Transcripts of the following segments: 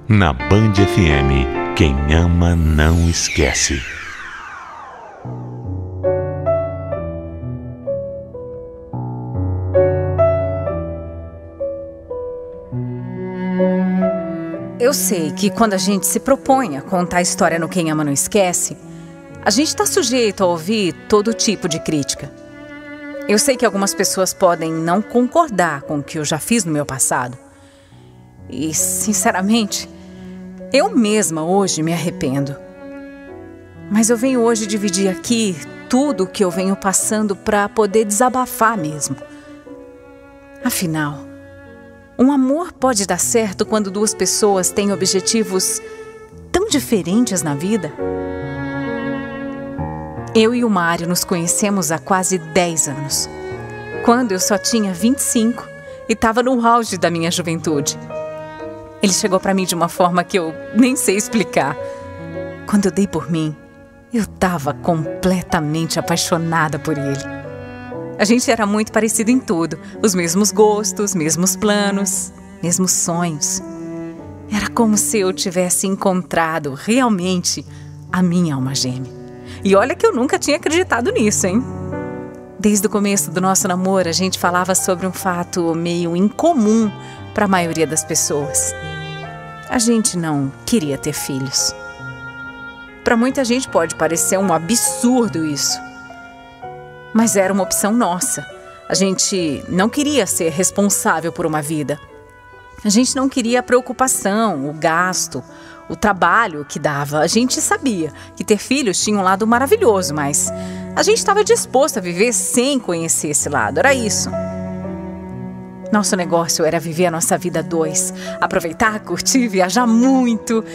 Na Band FM, quem ama não esquece. Eu sei que quando a gente se propõe a contar a história no Quem Ama Não Esquece, a gente está sujeito a ouvir todo tipo de crítica. Eu sei que algumas pessoas podem não concordar com o que eu já fiz no meu passado. E, sinceramente, eu mesma hoje me arrependo. Mas eu venho hoje dividir aqui tudo o que eu venho passando para poder desabafar mesmo. Afinal, um amor pode dar certo quando duas pessoas têm objetivos tão diferentes na vida? Eu e o Mário nos conhecemos há quase 10 anos. Quando eu só tinha 25 e estava no auge da minha juventude. Ele chegou para mim de uma forma que eu nem sei explicar. Quando eu dei por mim, eu estava completamente apaixonada por ele. A gente era muito parecido em tudo. Os mesmos gostos, mesmos planos, mesmos sonhos. Era como se eu tivesse encontrado realmente a minha alma gêmea. E olha que eu nunca tinha acreditado nisso, hein? Desde o começo do nosso namoro, a gente falava sobre um fato meio incomum para a maioria das pessoas. A gente não queria ter filhos. Para muita gente pode parecer um absurdo isso. Mas era uma opção nossa. A gente não queria ser responsável por uma vida. A gente não queria a preocupação, o gasto, o trabalho que dava. A gente sabia que ter filhos tinha um lado maravilhoso, mas a gente estava disposto a viver sem conhecer esse lado. Era isso. Nosso negócio era viver a nossa vida a dois. Aproveitar, curtir, viajar muito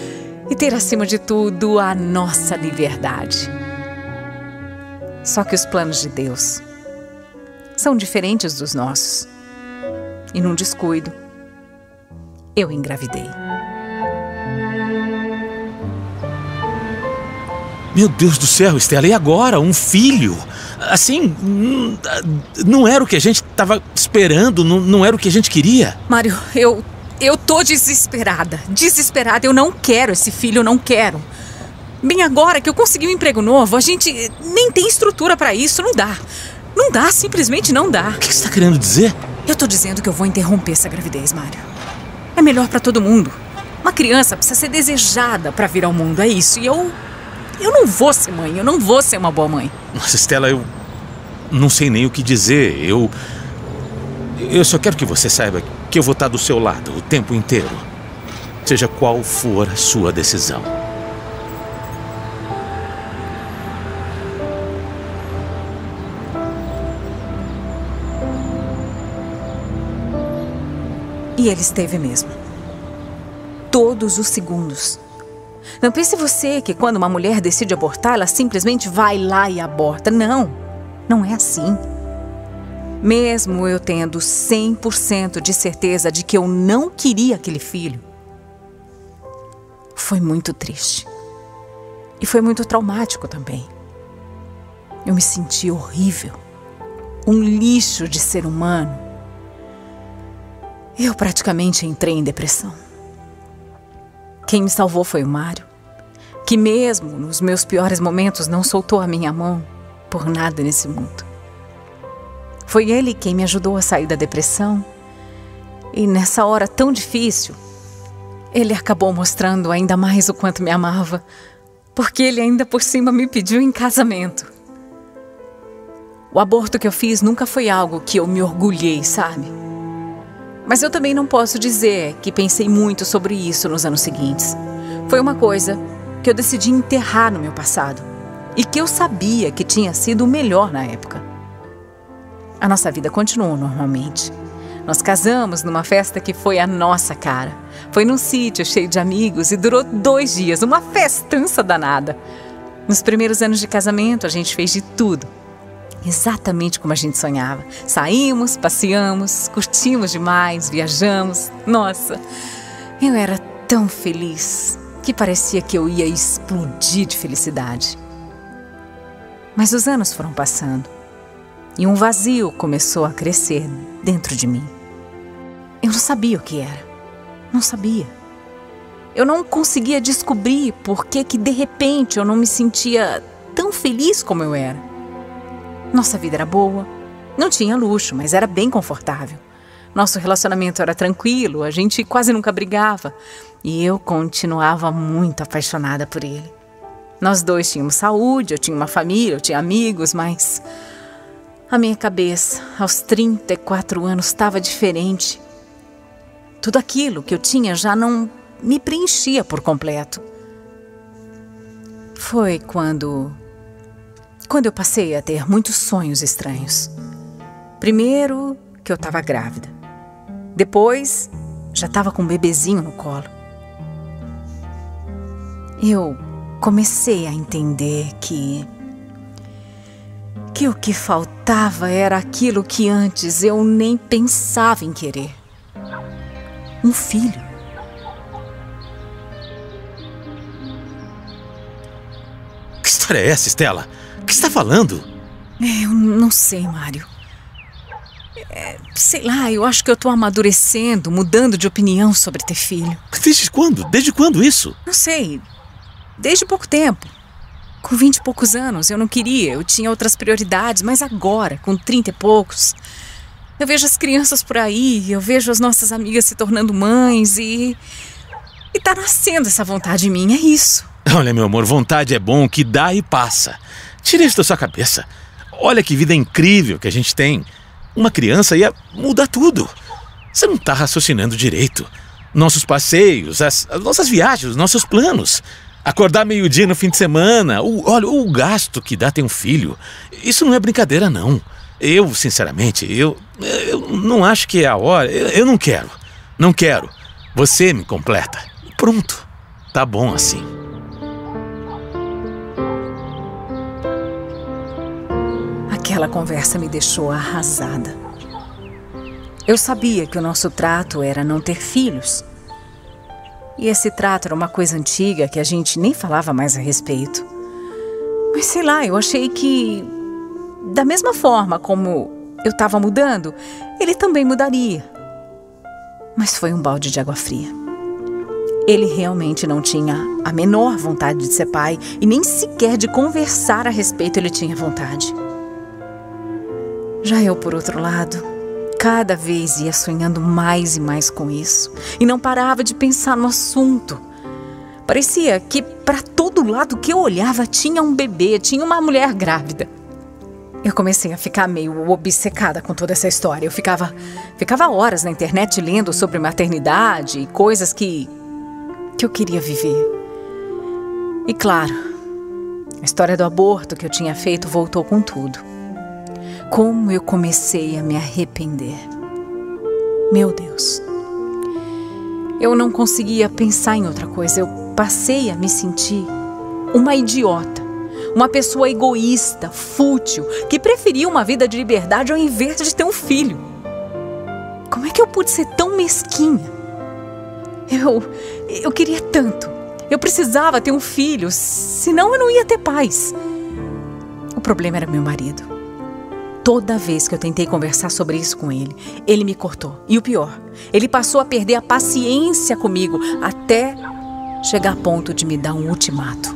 e ter, acima de tudo, a nossa liberdade. Só que os planos de Deus são diferentes dos nossos. E num descuido, eu engravidei. Meu Deus do céu, Estela, e agora? Um filho? Assim, não era o que a gente estava esperando, não era o que a gente queria. Mário, eu tô desesperada. Desesperada, eu não quero esse filho, eu não quero. Bem agora que eu consegui um emprego novo, a gente nem tem estrutura pra isso, não dá. Não dá, simplesmente não dá. O que você tá querendo dizer? Eu tô dizendo que eu vou interromper essa gravidez, Mário. É melhor pra todo mundo. Uma criança precisa ser desejada pra vir ao mundo, é isso. E eu não vou ser mãe, eu não vou ser uma boa mãe. Nossa, Estela, eu não sei nem o que dizer. Eu só quero que você saiba que eu vou estar do seu lado o tempo inteiro. Seja qual for a sua decisão. E ele esteve mesmo. Todos os segundos. Não pense você que quando uma mulher decide abortar, ela simplesmente vai lá e aborta. Não, não é assim. Mesmo eu tendo 100% de certeza de que eu não queria aquele filho, foi muito triste. E foi muito traumático também. Eu me senti horrível. Um lixo de ser humano. Eu praticamente entrei em depressão. Quem me salvou foi o Mário, que mesmo nos meus piores momentos não soltou a minha mão por nada nesse mundo. Foi ele quem me ajudou a sair da depressão e nessa hora tão difícil, ele acabou mostrando ainda mais o quanto me amava, porque ele ainda por cima me pediu em casamento. O aborto que eu fiz nunca foi algo que eu me orgulhei, sabe? Mas eu também não posso dizer que pensei muito sobre isso nos anos seguintes. Foi uma coisa que eu decidi enterrar no meu passado e que eu sabia que tinha sido o melhor na época. A nossa vida continuou normalmente. Nós casamos numa festa que foi a nossa cara. Foi num sítio cheio de amigos e durou 2 dias, uma festança danada. Nos primeiros anos de casamento, a gente fez de tudo. Exatamente como a gente sonhava. Saímos, passeamos, curtimos demais, viajamos. Nossa, eu era tão feliz que parecia que eu ia explodir de felicidade. Mas os anos foram passando e um vazio começou a crescer dentro de mim. Eu não sabia o que era. Não sabia. Eu não conseguia descobrir por que de repente eu não me sentia tão feliz como eu era. Nossa vida era boa, não tinha luxo, mas era bem confortável. Nosso relacionamento era tranquilo, a gente quase nunca brigava e eu continuava muito apaixonada por ele. Nós dois tínhamos saúde, eu tinha uma família, eu tinha amigos, mas a minha cabeça, aos 34 anos, estava diferente. Tudo aquilo que eu tinha já não me preenchia por completo. Foi quando eu passei a ter muitos sonhos estranhos. Primeiro, que eu estava grávida. Depois, já estava com um bebezinho no colo. Eu comecei a entender que o que faltava era aquilo que antes eu nem pensava em querer. Um filho. Que história é essa, Stella? O que você está falando? Eu não sei, Mário. Sei lá, eu acho que eu tô amadurecendo, mudando de opinião sobre ter filho. Desde quando? Desde quando isso? Não sei. Desde pouco tempo. Com 20 e poucos anos, eu não queria, eu tinha outras prioridades, mas agora, com 30 e poucos, eu vejo as crianças por aí, eu vejo as nossas amigas se tornando mães e tá nascendo essa vontade em mim, é isso. Olha, meu amor, vontade é bom, que dá e passa. Tira isso da sua cabeça. Olha que vida incrível que a gente tem. Uma criança ia mudar tudo. Você não está raciocinando direito. Nossos passeios, as nossas viagens, os nossos planos. Acordar meio-dia no fim de semana. Olha, o gasto que dá ter um filho. Isso não é brincadeira, não. Eu, sinceramente, eu não acho que é a hora. Eu não quero. Não quero. Você me completa. Pronto. Tá bom assim. Aquela conversa me deixou arrasada. Eu sabia que o nosso trato era não ter filhos. E esse trato era uma coisa antiga que a gente nem falava mais a respeito. Mas sei lá, eu achei que, da mesma forma como eu estava mudando, ele também mudaria. Mas foi um balde de água fria. Ele realmente não tinha a menor vontade de ser pai e nem sequer de conversar a respeito ele tinha vontade. Já eu, por outro lado, cada vez ia sonhando mais e mais com isso. E não parava de pensar no assunto. Parecia que para todo lado que eu olhava tinha um bebê, tinha uma mulher grávida. Eu comecei a ficar meio obcecada com toda essa história. Eu ficava horas na internet lendo sobre maternidade e coisas que eu queria viver. E claro, a história do aborto que eu tinha feito voltou com tudo. Como eu comecei a me arrepender. Meu Deus. Eu não conseguia pensar em outra coisa. Eu passei a me sentir uma idiota. Uma pessoa egoísta, fútil, que preferia uma vida de liberdade ao invés de ter um filho. Como é que eu pude ser tão mesquinha? Eu queria tanto. Eu precisava ter um filho, senão eu não ia ter paz. O problema era meu marido. Toda vez que eu tentei conversar sobre isso com ele, ele me cortou. E o pior, ele passou a perder a paciência comigo até chegar a ponto de me dar um ultimato.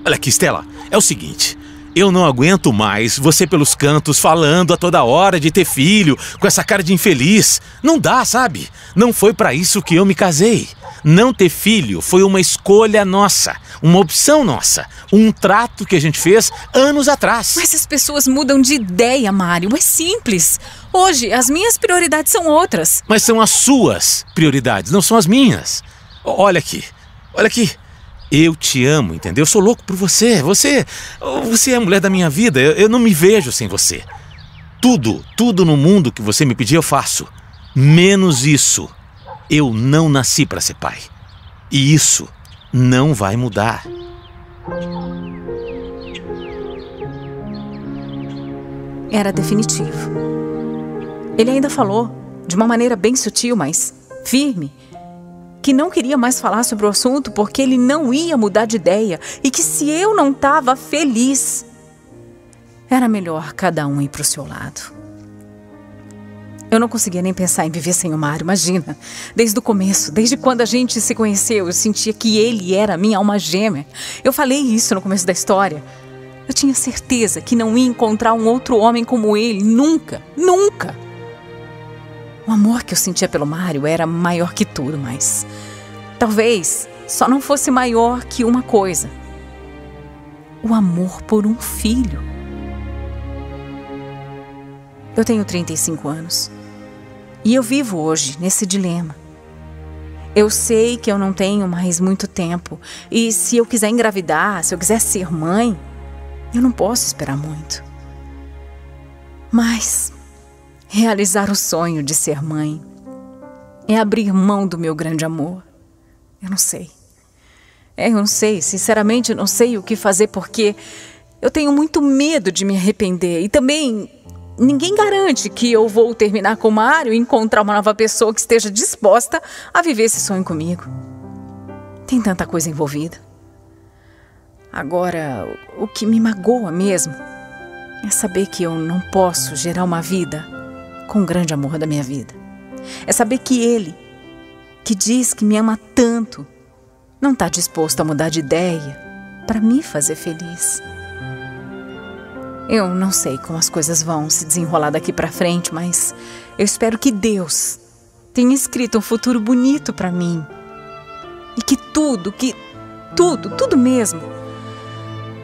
Olha aqui, Stella, é o seguinte. Eu não aguento mais você pelos cantos falando a toda hora de ter filho, com essa cara de infeliz. Não dá, sabe? Não foi pra isso que eu me casei. Não ter filho foi uma escolha nossa, uma opção nossa, um trato que a gente fez anos atrás. Mas as pessoas mudam de ideia, Mário. É simples. Hoje, as minhas prioridades são outras. Mas são as suas prioridades, não são as minhas. Olha aqui, olha aqui. Eu te amo, entendeu? Eu sou louco por você. Você é a mulher da minha vida. Eu não me vejo sem você. Tudo no mundo que você me pedir eu faço. Menos isso. Eu não nasci para ser pai. E isso não vai mudar. Era definitivo. Ele ainda falou, de uma maneira bem sutil, mas firme, que não queria mais falar sobre o assunto porque ele não ia mudar de ideia e que se eu não estava feliz, era melhor cada um ir para o seu lado. Eu não conseguia nem pensar em viver sem o Mário, imagina. Desde o começo, desde quando a gente se conheceu, eu sentia que ele era a minha alma gêmea. Eu falei isso no começo da história. Eu tinha certeza que não ia encontrar um outro homem como ele, nunca, nunca. O amor que eu sentia pelo Mário era maior que tudo, mas talvez só não fosse maior que uma coisa: o amor por um filho. Eu tenho 35 anos e eu vivo hoje nesse dilema. Eu sei que eu não tenho mais muito tempo e se eu quiser engravidar, se eu quiser ser mãe, eu não posso esperar muito. Mas realizar o sonho de ser mãe é abrir mão do meu grande amor. Eu não sei. Eu não sei, sinceramente eu não sei o que fazer porque eu tenho muito medo de me arrepender e também ninguém garante que eu vou terminar com o Mário e encontrar uma nova pessoa que esteja disposta a viver esse sonho comigo. Tem tanta coisa envolvida. Agora, o que me magoa mesmo é saber que eu não posso gerar uma vida com o grande amor da minha vida. É saber que ele, que diz que me ama tanto, não está disposto a mudar de ideia para me fazer feliz. Eu não sei como as coisas vão se desenrolar daqui para frente, mas eu espero que Deus tenha escrito um futuro bonito para mim. E que tudo mesmo,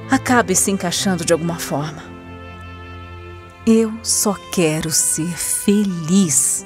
acabe se encaixando de alguma forma. Eu só quero ser feliz.